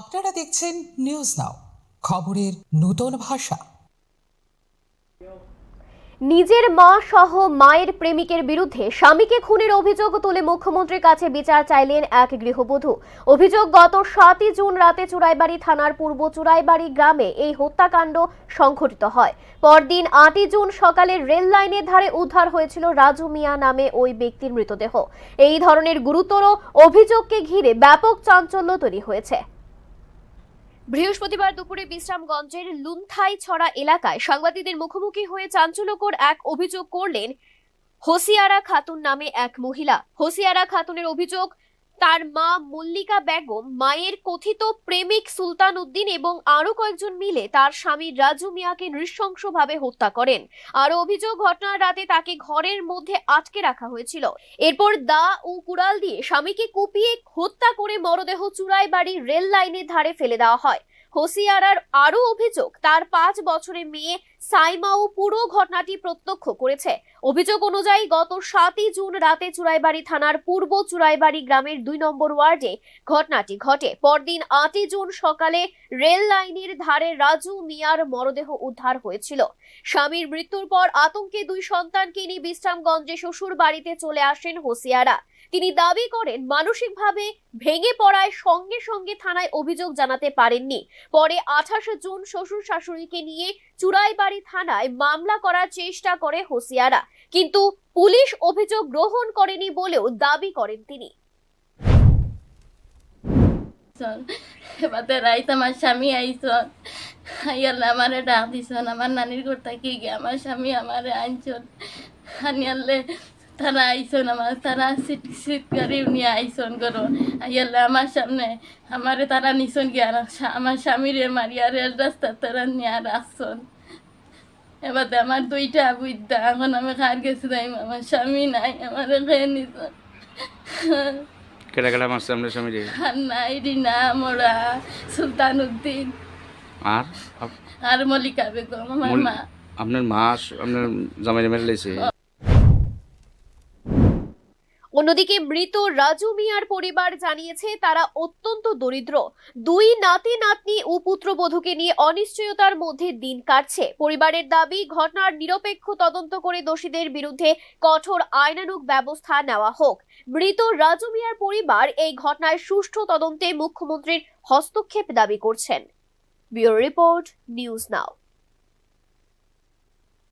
আপনারা দেখছেন news now, খবরের নতুন ভাষা। নিজের মা সহ মায়ের প্রেমিকের বিরুদ্ধে স্বামীকে খুনের অভিযোগ তুলে মুখ্যমন্ত্রীর কাছে বিচার চাইলেন এক গৃহবধূ। অভিযোগ, গত 7 জুন রাতে চুরাইবাড়ি থানার পূর্ব চুরাইবাড়ি গ্রামে এই হত্যাকাণ্ড সংঘটিত হয়। পরদিন 8 জুন সকালে রেল লাইনের ধারে উদ্ধার হয়েছিল রাজু মিয়া নামে ওই ব্যক্তির মৃতদেহ। এই ধরনের গুরুতর অভিযোগকে ঘিরে ব্যাপক চাঞ্চল্য তৈরি হয়েছে। বৃহস্পতিবার দুপুরে বিশ্রামগঞ্জের লুন্থাই ছড়া এলাকায় সাংবাদিকদের মুখোমুখি হয়ে চাঞ্চল্যকর এক অভিযোগ করলেন হোসিয়ারা খাতুন নামে এক মহিলা। হোসিয়ারা খাতুনের অভিযোগ, তার মা মল্লিকা বেগম মায়ের কথিত প্রেমিক সুলতান উদ্দিন এবং আরো কয়েকজন মিলে তার স্বামী রাজু মিয়াকে নৃশংসভাবে হত্যা করেন। আরো অভিযোগ, ঘটনার রাতে তাকে ঘরের মধ্যে আটকে রাখা হয়েছিল। এরপর দা ও কুড়াল দিয়ে স্বামীকে কুপিয়ে হত্যা করে মরদেহ চুরাইবাড়ি রেল লাইনের ধারে ফেলে দেওয়া হয়। হোসিয়ারার আরো অভিযোগ, তার 5 বছরের মেয়ে সাইমাও পুরো ঘটনাটি প্রত্যক্ষ করেছে। অভিযোগ অনুযায়ী গত 7 জুন রাতে চুরাইবাড়ি থানার পূর্ব চুরাইবাড়ি গ্রামের 2 নম্বর ওয়ার্ডে ঘটনাটি ঘটে। পরদিন 8 জুন সকালে রেল লাইনের ধারে রাজু মিয়ার মরদেহ উদ্ধার হয়েছিল। স্বামীর মৃত্যুর পর আতঙ্কে 2 সন্তানকে নিয়ে বিশ্রামগঞ্জে শ্বশুর বাড়িতে চলে আসেন হোসিয়ারা। তিনি দাবি করেন, মানসিকভাবে ভেঙে পড়ায় সঙ্গে সঙ্গে থানায় অভিযোগ জানাতে পারেননি। পরে 28 জুন শ্বশুর শাশুড়িকে নিয়ে চুরাইবাড়ি থানায় মামলা করার চেষ্টা করে হোসিয়ারা, কিন্তু পুলিশ অভিযোগ গ্রহণ করেনি বলেও দাবি করেন তিনি। এবারে রাইত আমার স্বামী আইসন, আইয়াল্লা আমারে ডাক দিছন, আমার নানির ঘর থাকি গিয়ে আমার স্বামী আমারে আনছন, আনিয়াল্লে তারা আইসন, তারা সিট গাড়ি নিয়ে আইসন করো, আইয়াল্লা আমার সামনে আমারে তারা নিছন গিয়ে আমার স্বামীরে মারিয়া রেল রাস্তা তারা নিয়ে রাখছন। এবারে আমার 2টা বুদ্ধা, এখন আমি খার গেছি তাই আমার স্বামী নাই, আমারে খেয়ে নিছন। কেডা কেডা মারছে আপনার স্বামী রে? নাই রিনা মোরা সুলতান উদ্দিন আর মল্লিকা বেগম আমার মা। আপনার মা আপনার জামাই মেরে লেছে। অন্যদিকে মৃত রাজু মিয়ার পরিবার জানিয়েছে, তারা অত্যন্ত দরিদ্র। 2 নাতি নাতনি ও পুত্রবধূকে নিয়ে অনিশ্চয়তার মধ্যে দিন কাটছে। পরিবারের দাবি, ঘটনার নিরপেক্ষ তদন্ত করে দোষীদের বিরুদ্ধে কঠোর আইনানুগ ব্যবস্থা নেওয়া হোক। মৃত রাজু মিয়ার পরিবার এই ঘটনায় সুষ্ঠু তদন্তে মুখ্যমন্ত্রীর হস্তক্ষেপ দাবি করছেন। Bureau report, news now.